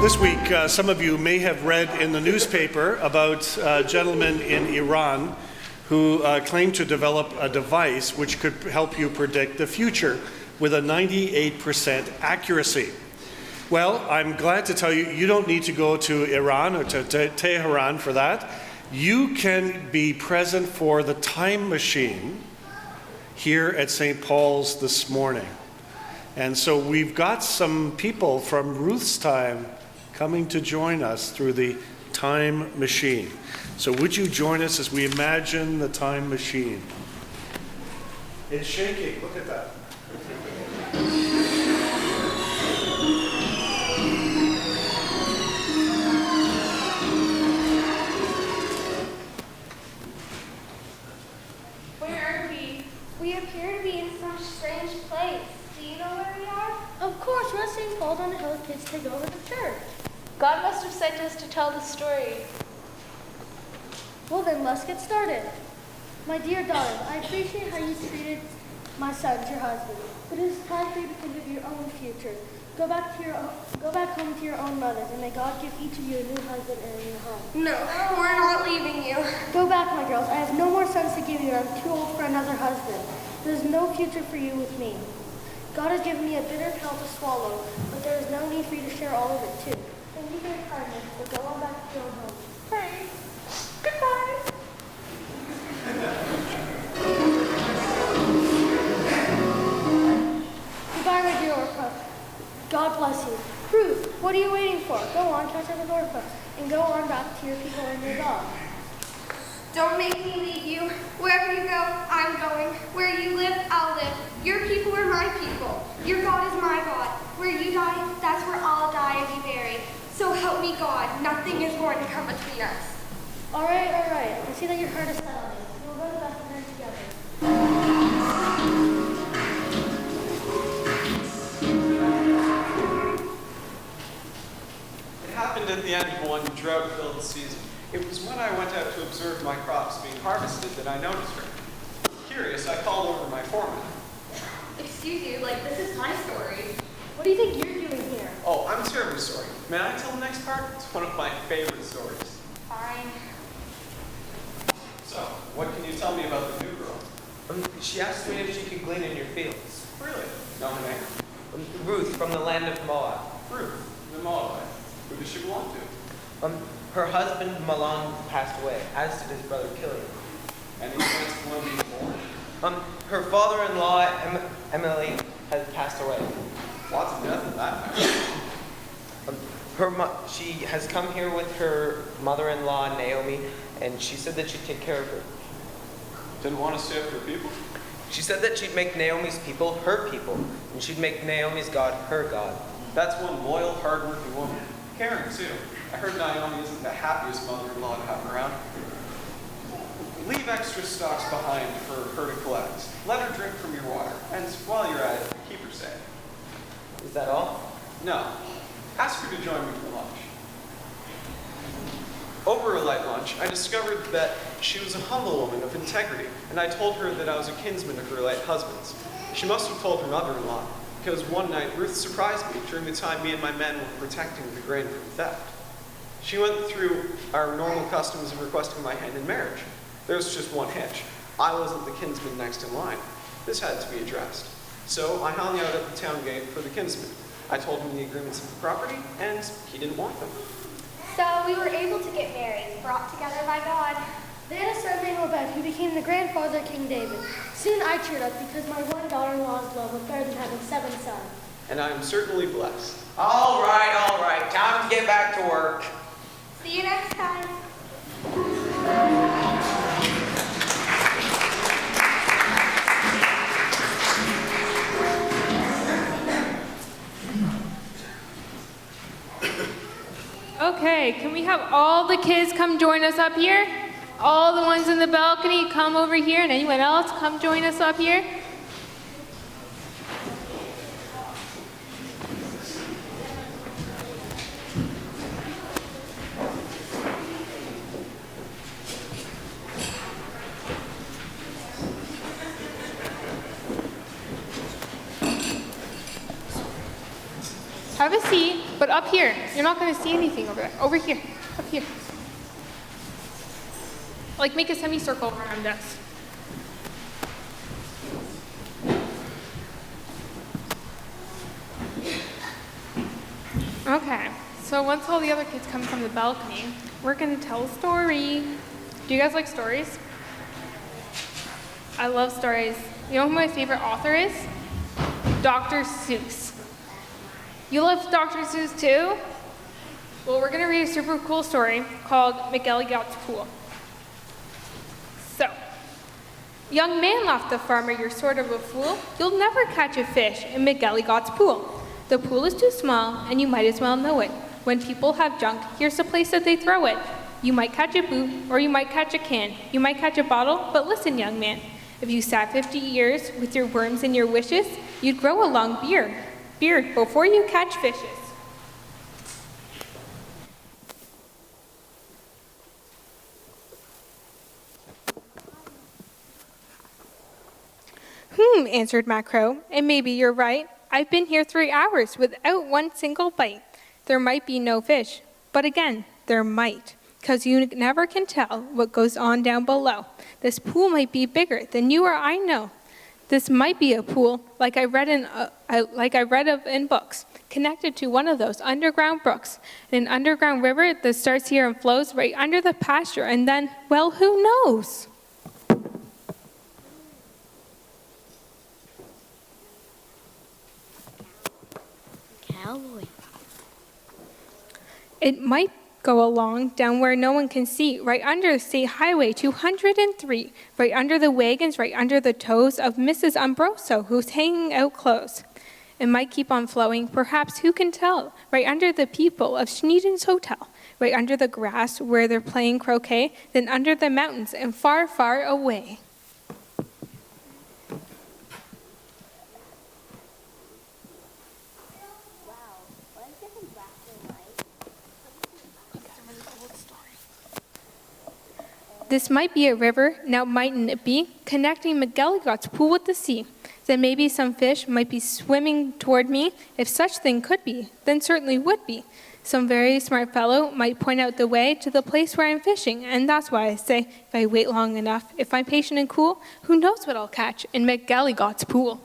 This week, some of you may have read in the newspaper about a gentleman in Iran who claimed to develop a device which could help you predict the future with a 98% accuracy. Well, I'm glad to tell you, you don't need to go to Iran or to Tehran for that. You can be present for the time machine here at St. Paul's this morning. And so we've got some people from Ruth's time coming to join us through the time machine. So would you join us as we imagine the time machine? It's shaking, look at that. Where are we? We appear to be in some strange place. Do you know where we are? Of course, we're at St. Paul's on the Hill. Kids take over the church. God must have sent us to tell the story. Well then, let's get started. My dear daughter, I appreciate how you treated my sons, your husband, but it is time for you to think of your own future. Go back home to your own mothers, and may God give each of you a new husband and a new home. No, we're not leaving you. Go back, my girls. I have no more sons to give you, and I'm too old for another husband. There is no future for you with me. God has given me a bitter pill to swallow, but there is no need for you to share all of it too. Thank you for your kindness, but go on back to your own home. Hey, goodbye. Goodbye, my dear Orpha. God bless you. Ruth, what are you waiting for? Go on, catch up with Orpha, and go on back to your people and your God. Don't make me leave you. Wherever you go, I'm going. Where you live, I'll live. Your people are my people. Your God is my God. Where you die, that's where I'll die and be buried. So help me God, nothing is going to come between us. All right. I see that your heart is set on it. We'll go to Bethlehem together. It happened at the end of one drought-filled season. It was when I went out to observe my crops being harvested that I noticed her. Curious, I called over my foreman. Excuse you, this is my story. What do you think you're doing here? Oh, I'm terribly sorry. May I tell the next part? It's one of my favorite stories. Fine. So, what can you tell me about the new girl? She asked me if she could glean in your fields. Really? Know her name? Ruth, from the land of Moab. Ruth, the Moabite. Who does she belong to? Her husband, Malon, passed away, as did his brother, Killian. Any chance of one being born? Her father-in-law, Amell, has passed away. Lots of death in that family. She has come here with her mother-in-law, Naomi, and she said that she'd take care of her. Didn't want to stay with her people? She said that she'd make Naomi's people her people, and she'd make Naomi's God her God. That's one loyal, hard-working woman. Caring, too. I heard Naomi isn't the happiest mother-in-law to have around. Leave extra stocks behind for her to collect. Let her drink from your water. And while you're at it, keep her safe. Is that all? No. Ask her to join me for lunch. Over a light lunch, I discovered that she was a humble woman of integrity, and I told her that I was a kinsman of her late husband's. She must have told her mother-in-law, because one night Ruth surprised me during the time me and my men were protecting the grain from theft. She went through our normal customs of requesting my hand in marriage. There was just one hitch. I wasn't the kinsman next in line. This had to be addressed. So I hung out at the town gate for the kinsman. I told him the agreements of the property, and he didn't want them. So we were able to get married, brought together by God. They had a son named Obed who became the grandfather of King David. Soon I cheered up because my one daughter-in-law's love was better than having 7 sons. And I'm certainly blessed. All right. Time to get back to work. See you next time. Okay, can we have all the kids come join us up here? All the ones in the balcony, come over here, and anyone else, come join us up here. have a seat, but up here. You're not going to see anything over there. Over here. Up here. Like, make a semicircle around us. Okay, so once all the other kids come from the balcony, we're going to tell a story. Do you guys like stories? I love stories. You know who my favorite author is? Dr. Seuss. You love Dr. Seuss too? Well, we're going to read a super cool story called McElligot's Pool. So, young man, laughed the farmer, you're sort of a fool. You'll never catch a fish in McElligot's pool. The pool is too small, and you might as well know it. When people have junk, here's the place that they throw it. You might catch a boot, or you might catch a can. You might catch a bottle, but listen, young man. If you sat 50 years with your worms and your wishes, you'd grow a long beard before you catch fishes. Answered Matt Crow, and maybe you're right. I've been here 3 hours without one single bite. There might be no fish, but again, there might, 'cause you never can tell what goes on down below. This pool might be bigger than you or I know. This might be a pool like I read of in books, connected to one of those underground brooks, an underground river that starts here and flows right under the pasture, and then, well, who knows? Cowboy. It might go along down where no one can see, right under the State Highway 203, right under the wagons, right under the toes of Mrs. Umbroso, who's hanging out clothes. It might keep on flowing, perhaps, who can tell, right under the people of Schneeden's Hotel, right under the grass where they're playing croquet, then under the mountains and far, far away. This might be a river, now mightn't it be, connecting McElligot's pool with the sea. Then maybe some fish might be swimming toward me. If such thing could be, then certainly would be. Some very smart fellow might point out the way to the place where I'm fishing, and that's why I say, if I wait long enough, if I'm patient and cool, who knows what I'll catch in McElligot's pool.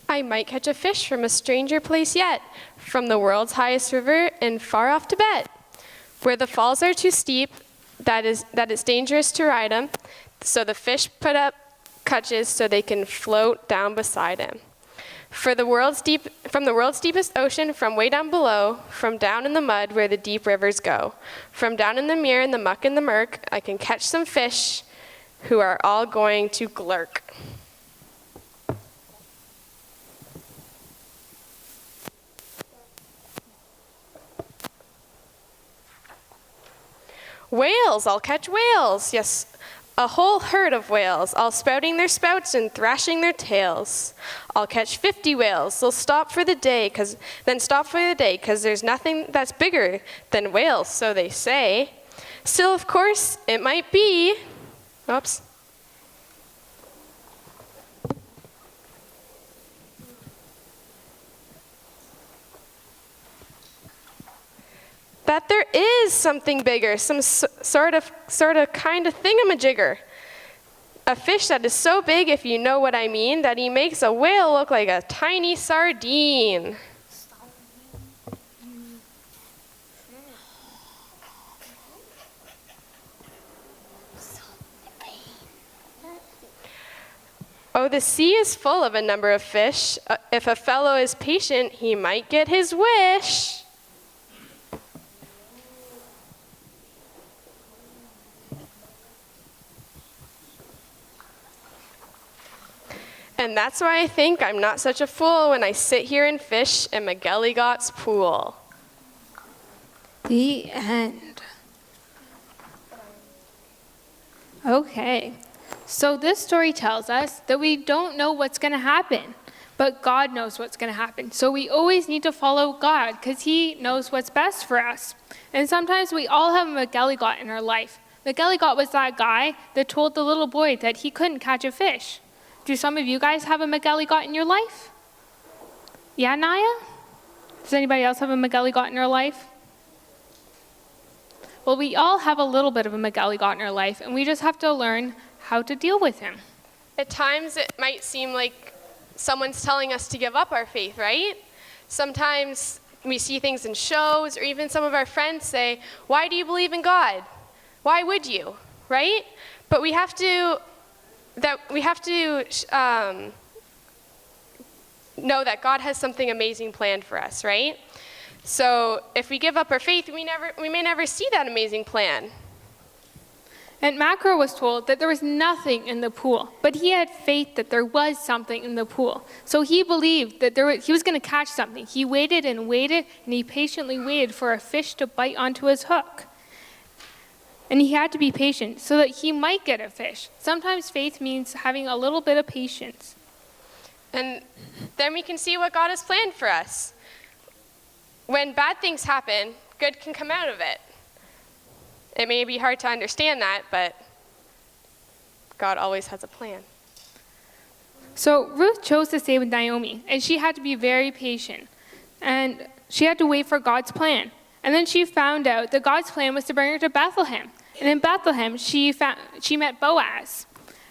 I might catch a fish from a stranger place yet, from the world's highest river in far off Tibet, where the falls are too steep, that it's dangerous to ride 'em, so the fish put up crutches so they can float down beside him. From the world's deepest ocean, from way down below, from down in the mud where the deep rivers go, from down in the mere and the muck and the murk, I can catch some fish who are all going to glurk. Whales, I'll catch whales, yes, a whole herd of whales, all spouting their spouts and thrashing their tails. I'll catch 50 whales, they'll stop for the day, 'cause there's nothing that's bigger than whales, so they say. Still, of course, it might be, oops. That there is something bigger, some sort of kind of thingamajigger. A fish that is so big, if you know what I mean, that he makes a whale look like a tiny sardine. Oh, the sea is full of a number of fish. If a fellow is patient, he might get his wish. And that's why I think I'm not such a fool when I sit here and fish in McElligot's pool. The end. Okay, so this story tells us that we don't know what's going to happen. But God knows what's going to happen. So we always need to follow God because he knows what's best for us. And sometimes we all have a McGilligot in our life. McGilligot was that guy that told the little boy that he couldn't catch a fish. Do some of you guys have a McGilligot in your life? Yeah, Naya? Does anybody else have a McGilligot in their life? Well, we all have a little bit of a McGilligot in our life, and we just have to learn how to deal with him. At times it might seem like someone's telling us to give up our faith, right? Sometimes we see things in shows, or even some of our friends say, "Why do you believe in God? Why would you?" Right? But we have to know that God has something amazing planned for us, right? So if we give up our faith, we may never see that amazing plan. And Macro was told that there was nothing in the pool, but he had faith that there was something in the pool. So he believed that he was going to catch something. He waited and waited, and he patiently waited for a fish to bite onto his hook. And he had to be patient so that he might get a fish. Sometimes faith means having a little bit of patience. And then we can see what God has planned for us. When bad things happen, good can come out of it. It may be hard to understand that, but God always has a plan. So Ruth chose to stay with Naomi, and she had to be very patient. And she had to wait for God's plan. And then she found out that God's plan was to bring her to Bethlehem. And in Bethlehem, she met Boaz.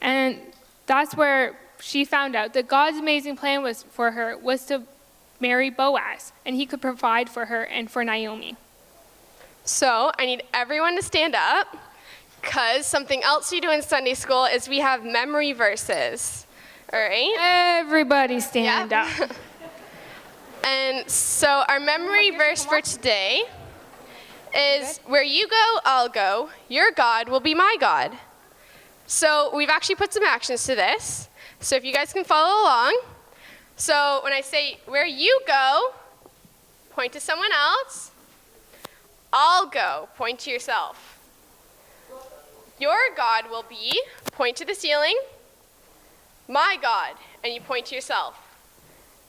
And that's where she found out that God's amazing plan was to marry Boaz, and he could provide for her and for Naomi. So I need everyone to stand up, because something else we do in Sunday school is we have memory verses. All right? Everybody stand up. And so our memory verse for today is, "Where you go, I'll go. Your God will be my God." So we've actually put some actions to this. So if you guys can follow along. So when I say, "Where you go," point to someone else. "I'll go," point to yourself. "Your God will be," point to the ceiling. "My God," and you point to yourself.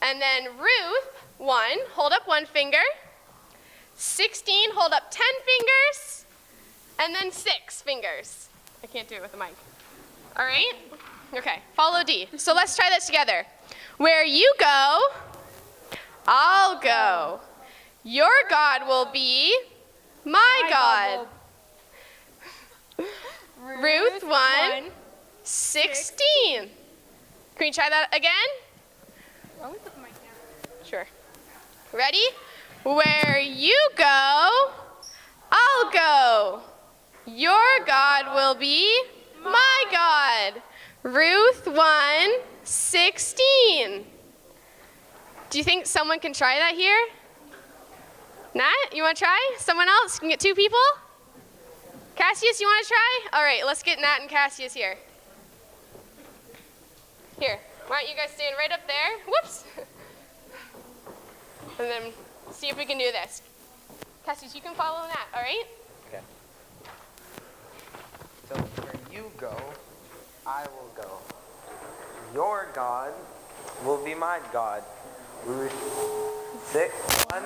And then Ruth, 1, hold up 1 finger. 16, hold up 10 fingers. And then 6 fingers. I can't do it with a mic. All right? Okay, follow D. So let's try that together. "Where you go, I'll go. Your God will be my God." Ruth 1, 16. Can we try that again? Sure. Ready? "Where you go, I'll go. Your God will be my God." Ruth 1, 16. Do you think someone can try that here? Nat, you want to try? Someone else? Can get 2 people? Cassius, you want to try? All right, let's get Nat and Cassius here. Here, why don't you guys stand right up there? Whoops. And then see if we can do this. Cassius, you can follow Nat, all right? Okay. So where you go, I will go. Your God will be my God. Ruth 6, 1,